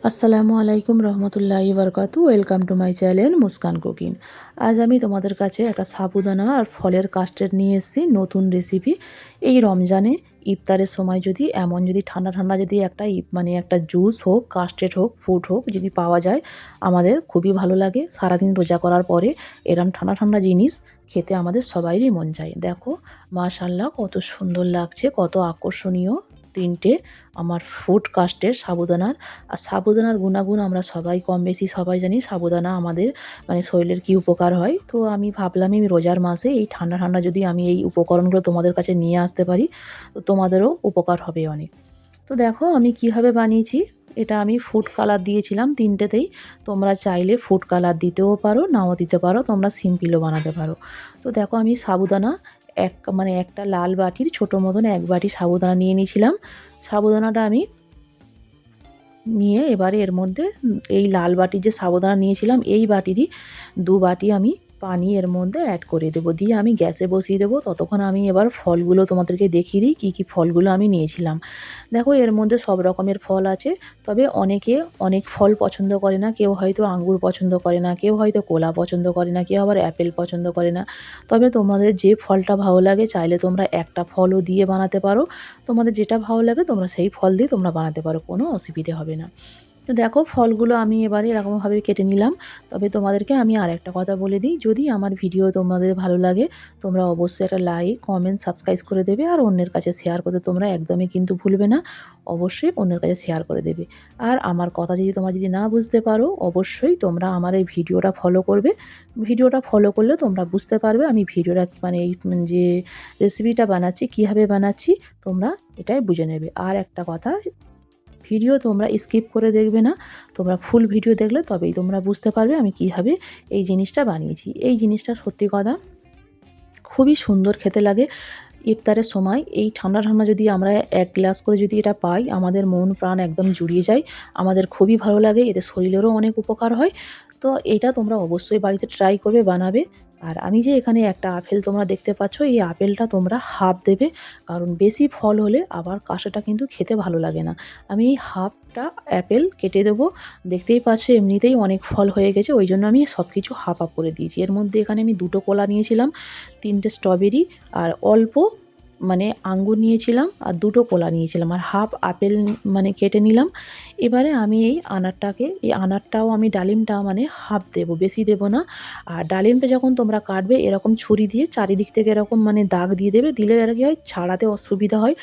আসসালামু আলাইকুম রহমতুল্লাহি বারকাতু। Welcome to my channel Muskan cooking. আজ আমি তোমাদের কাছে একটা সাবুদানা আর ফলের কাস্টার্ড নিয়ে এসেছি, নতুন রেসিপি। এই রমজানে ইফতারের সময় যদি যদি ঠান্ডা ঠান্ডা যদি একটা একটা জুস হোক, কাস্টার্ড হোক, ফ্রুট হোক যদি পাওয়া যায়, আমাদের খুবই ভালো লাগে। সারাদিন রোজা করার পরে এরম ঠান্ডা ঠান্ডা জিনিস খেতে আমাদের সবাইরই মন চায়। দেখো মাশাআল্লাহ কত সুন্দর লাগছে, কত আকর্ষণীয় তিনটে আমার ফুড কাস্টের সাবুদানার। আর সাবুদানার গুণাগুণ আমরা সবাই কম বেশি সবাই জানি, সাবুদানা আমাদের শরীরের কী উপকার হয়। তো আমি ভাবলাম এই রোজার মাসে এই ঠান্ডা ঠান্ডা যদি আমি এই উপকরণগুলো তোমাদের কাছে নিয়ে আসতে পারি, তো তোমাদেরও উপকার হবে অনেক। তো দেখো আমি কিভাবে বানিয়েছি। এটা আমি ফুড কালার দিয়েছিলাম তিনটেতেই। তোমরা চাইলে ফুড কালার দিতেও পারো, নাও দিতে পারো, তোমরা সিম্পলও বানাতে পারো। তো দেখো আমি সাবুদানা একটা লাল বাটির ছোটো মতন এক বাটি সাবুদানা নিয়ে নিয়েছিলাম। সাবুদানাটা আমি নিয়ে এবারে এর মধ্যে এই লাল বাটির যে সাবুদানা নিয়েছিলাম এই বাটিরই 2 বাটি আমি পানি এর মধ্যে অ্যাড করে দেবো। দিয়ে আমি গ্যাসে বসিয়ে দেবো। ততক্ষণ আমি এবার ফলগুলো তোমাদেরকে দেখিয়ে দিই কী কী ফলগুলো আমি নিয়েছিলাম। দেখো এর মধ্যে সব রকমের ফল আছে, তবে অনেকে অনেক ফল পছন্দ করে না। কেউ হয়তো আঙ্গুর পছন্দ করে না, কেউ হয়তো কলা পছন্দ করে না, কেউ আবার অ্যাপেল পছন্দ করে না। তবে তোমাদের যে ফলটা ভালো লাগে চাইলে তোমরা একটা ফলও দিয়ে বানাতে পারো। তোমাদের যেটা ভালো লাগে তোমরা সেই ফল দিয়ে তোমরা বানাতে পারো, কোনো অসুবিধে হবে না। তো দেখো ফলগুলো আমি এবারে এরকমভাবে কেটে নিলাম। তবে তোমাদেরকে আমি আরেকটা কথা বলে দিই, যদি আমার ভিডিও তোমাদের ভালো লাগে তোমরা অবশ্যই একটা লাইক, কমেন্ট, সাবস্ক্রাইব করে দেবে। আর অন্যের কাছে শেয়ার করতে তোমরা একদমই কিন্তু ভুলবে না। অবশ্যই অন্যের কাছে শেয়ার করে দেবে। আর আমার কথা তোমরা যদি না বুঝতে পারো, অবশ্যই তোমরা আমার এই ভিডিওটা ফলো করবে। ভিডিওটা ফলো করলে তোমরা বুঝতে পারবে আমি ভিডিওটা যে রেসিপিটা বানাচ্ছি, কীভাবে বানাচ্ছি, তোমরা এটাই বুঝে নেবে। আর একটা কথা, ভিডিও তোমরা স্কিপ করে দেখবে না, তোমরা ফুল ভিডিও দেখলে তবেই তোমরা বুঝতে পারবে আমি কীভাবে এই জিনিসটা বানিয়েছি। এই জিনিসটা সত্যি কথা খুবই সুন্দর খেতে লাগে। ইফতারের সময় এই ঠান্ডা ঠান্ডা যদি আমরা 1 গ্লাস করে যদি এটা পাই, আমাদের মন প্রাণ একদম জুড়িয়ে যায়। আমাদের খুবই ভালো লাগে, এতে শরীরেরও অনেক উপকার হয়। তো এটা তোমরা অবশ্যই বাড়িতে ট্রাই করবে, বানাবে। আর আমি যে এখানে একটা আপেল তোমরা দেখতে পাচ্ছ, এই আপেলটা তোমরা হাফ দেবে, কারণ বেশি ফল হলে আবার কাঁচাটা কিন্তু খেতে ভালো লাগে না। আমি হাফটা আপেল কেটে দেবো। দেখতেই পাচ্ছ এমনিতেই অনেক ফল হয়ে গেছে, ওই জন্য আমি সব কিছু হাফ হাফ করে দিয়েছি। এর মধ্যে এখানে আমি 2টো কলা নিয়েছিলাম, 3টে স্ট্রবেরি, আর অল্প আঙ্গুর নিয়েছিলাম, আর 2টো কলা নিয়েছিলাম, আর হাফ আপেল কেটে নিলাম। এবারে আমি এই আনারটাও আমি ডালিমটা হাফ দেবো, বেশি দেবো না। আর ডালিমটা যখন তোমরা কাটবে এরকম ছুরি দিয়ে চারিদিক থেকে এরকম দাগ দিয়ে দেবে, দিলে আর কি হয় ছাড়াতে অসুবিধা হয়।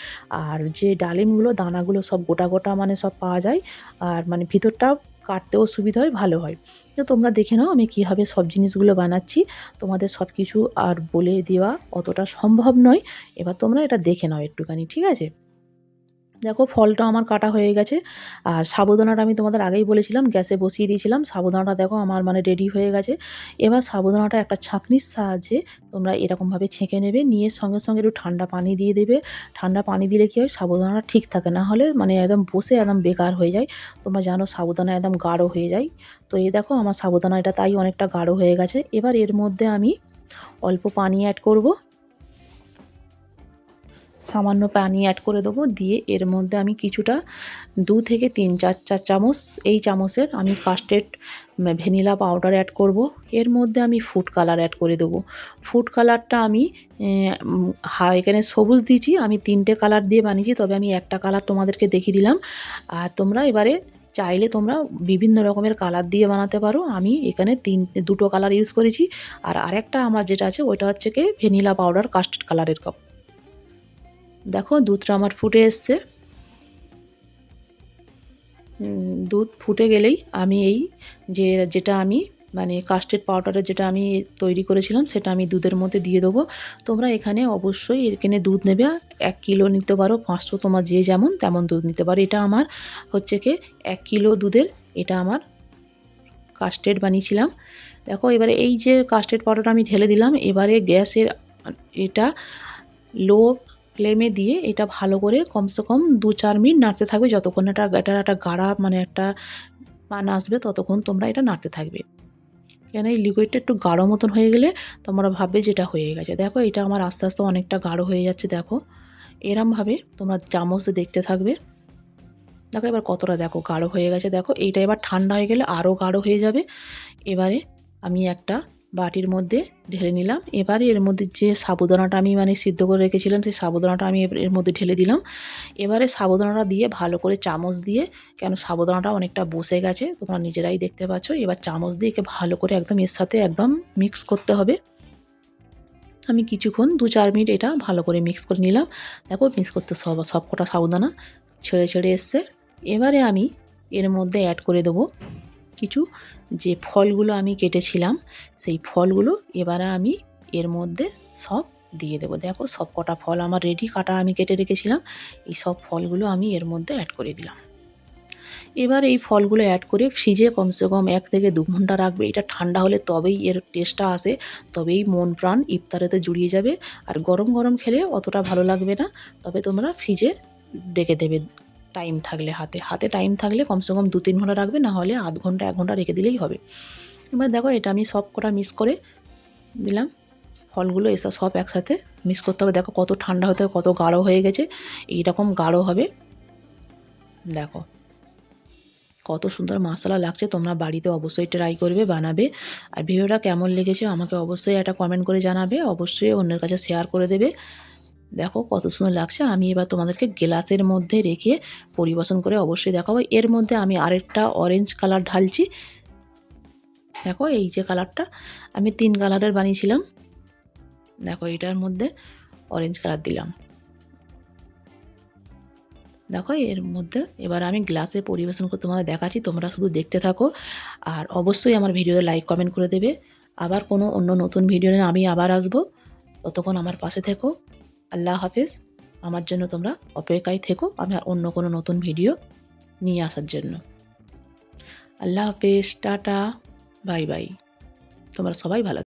আর যে ডালিমগুলো দানাগুলো সব গোটা গোটা সব পাওয়া যায়, আর ভিতরটাও কাটতেও সুবিধা হয়, ভালো হয়। তো তোমরা দেখে নাও আমি কীভাবে সব জিনিসগুলো বানাচ্ছি। তোমাদের সব কিছু আর বলে দেওয়া অতটা সম্ভব নয়। এবার তোমরা এটা দেখে নাও একটুখানি, ঠিক আছে? দেখো ফলটা আমার কাটা হয়ে গেছে। আর সাবুদানাটা আমি তোমাদের আগেই বলেছিলাম গ্যাসে বসিয়ে দিয়েছিলাম। সাবুদানাটা দেখো আমার রেডি হয়ে গেছে। এবার সাবুদানাটা একটা ছাঁকনির সাহায্যে তোমরা এরকমভাবে ছেঁকে নেবে, নিয়ে সঙ্গে সঙ্গে একটু ঠান্ডা পানি দিয়ে দেবে। ঠান্ডা পানি দিলে কী হয়, সাবুদানাটা ঠিক থাকে, না হলে একদম বসে একদম বেকার হয়ে যায়। তোমরা জানো সাবুদানা একদম গাঢ় হয়ে যায়। তো এই দেখো আমার সাবুদানা এটা তাই অনেকটা গাঢ় হয়ে গেছে। এবার এর মধ্যে আমি অল্প পানি অ্যাড করব, সামান্য পানি অ্যাড করে দেবো। দিয়ে এর মধ্যে আমি কিছুটা 2 থেকে 3-4 চামচ এই চামচের আমি কাস্টার্ড ভ্যানিলা পাউডার অ্যাড করব। এর মধ্যে আমি ফুড কালার অ্যাড করে দেবো। ফুড কালারটা আমি এখানে সবুজ দিয়েছি, আমি 3টে কালার দিয়ে বানিয়েছি, তবে আমি একটা কালার তোমাদেরকে দেখিয়ে দিলাম। আর তোমরা এবারে চাইলে তোমরা বিভিন্ন রকমের কালার দিয়ে বানাতে পারো। আমি এখানে 2টো কালার ইউজ করেছি। আর আরেকটা আমার যেটা আছে ওইটা হচ্ছে কি ভ্যানিলা পাউডার কাস্টার্ড কালারের কাপ। দেখো দুধটা আমার ফুটে এসছে। দুধ ফুটে গেলেই আমি এই যেটা আমি কাস্টার্ড পাউডারের যেটা আমি তৈরি করেছিলাম সেটা আমি দুধের মধ্যে দিয়ে দেবো। তোমরা এখানে অবশ্যই দুধ নেবে 1 কিলো নিতে পারো, 500, তোমার যে যেমন তেমন দুধ নিতে পারো। এটা আমার হচ্ছে কি 1 কিলো দুধের এটা আমার কাস্টার্ড বানিয়েছিলাম। দেখো এবারে এই যে কাস্টার্ড পাউডারটা আমি ঢেলে দিলাম। এবারে গ্যাসের এটা লো ফ্লেমে দিয়ে এটা ভালো করে কমসে কম 2-4 মিনিট নাড়তে থাকবে, যতক্ষণ এটার একটা গাঢ়া একটা পান আসবে ততক্ষণ তোমরা এটা নাড়তে থাকবে। কেন এই লিকুইডটা একটু গাঢ় মতন হয়ে গেলে তোমরা ভাববে যেটা হয়ে গেছে। দেখো এটা আমার আস্তে আস্তে অনেকটা গাঢ় হয়ে যাচ্ছে। দেখো এরমভাবে তোমরা চামচে দেখতে থাকবে। দেখো এবার কতটা দেখো গাঢ় হয়ে গেছে। দেখো এইটা এবার ঠান্ডা হয়ে গেলে আরও গাঢ় হয়ে যাবে। এবারে আমি একটা বাটির মধ্যে ঢেলে নিলাম। এবারে এর মধ্যে যে সাবুদানাটা আমি সিদ্ধ করে রেখেছিলাম সেই সাবুদানাটা আমি এর মধ্যে ঢেলে দিলাম। এবারে সাবুদানাটা দিয়ে ভালো করে চামচ দিয়ে, কেন সাবুদানাটা অনেকটা বসে গেছে তোমরা নিজেরাই দেখতে পাচ্ছ, এবার চামচ দিয়ে একে ভালো করে একদম এর সাথে একদম মিক্স করতে হবে। আমি কিছুক্ষণ 2-4 মিনিট এটা ভালো করে মিক্স করে নিলাম। দেখো মিক্স করতে সবকটা সাবুদানা ছেড়ে ছেড়ে এসছে। এবারে আমি এর মধ্যে অ্যাড করে দেবো কিছু যে ফলগুলো আমি কেটেছিলাম সেই ফলগুলো এবারে আমি এর মধ্যে সব দিয়ে দেবো। দেখো সব কটা ফল আমার রেডি, কাটা আমি কেটে রেখেছিলাম। এই সব ফলগুলো আমি এর মধ্যে অ্যাড করে দিলাম। এবার এই ফলগুলো অ্যাড করে ফ্রিজে কমসে কম 1 থেকে 2 ঘন্টা রাখবে। এটা ঠান্ডা হলে তবেই এর টেস্টটা আসে, তবেই মন প্রাণ ইফতারেতে জুড়িয়ে যাবে। আর গরম গরম খেলে অতটা ভালো লাগবে না। তবে তোমরা ফ্রিজে রেখে দেবে টাইম থাকলে, হাতে টাইম থাকলে কমসে কম 2-3 ঘন্টা রাখবে, না হলে আধ ঘন্টা 1 ঘন্টা রেখে দিলেই হবে। এবার দেখো এটা আমি সব কটা মিক্স করে দিলাম। ফলগুলো এসব সব একসাথে মিক্স করতে হবে। দেখো কত ঠান্ডা হতে কত গাঢ় হয়ে গেছে, এইরকম গাঢ় হবে। দেখো কত সুন্দর মশলা লাগছে। তোমরা বাড়িতে অবশ্যই ট্রাই করবে, বানাবে। আর ভিডিওটা কেমন লেগেছে আমাকে অবশ্যই একটা কমেন্ট করে জানাবে, অবশ্যই অন্যের কাছে শেয়ার করে দেবে। দেখো কত সুন্দর লাগছে। আমি এবার তোমাদেরকে গ্লাসের মধ্যে রেখে পরিবেশন করে অবশ্যই দেখাবো। এর মধ্যে আমি আরেকটা অরেঞ্জ কালার ঢালছি। দেখো এই যে কালারটা আমি 3 কালারের বানিয়েছিলাম, দেখো এটার মধ্যে অরেঞ্জ কালার দিলাম। দেখো এর মধ্যে এবার আমি গ্লাসে পরিবেশন করে তোমাদের দেখাচ্ছি, তোমরা শুধু দেখতে থাকো। আর অবশ্যই আমার ভিডিওতে লাইক কমেন্ট করে দেবে। আবার কোনো অন্য নতুন ভিডিও নিয়ে আমি আবার আসবো। ততক্ষণ আমার পাশে থেকো। আল্লাহ হাফেজ। আমার জন্য তোমরা অপেক্ষায় থেকো আমি অন্য কোনো নতুন ভিডিও নিয়ে আসার জন্য। আল্লাহ হাফেজ, টাটা, বাই বাই। তোমরা সবাই ভালো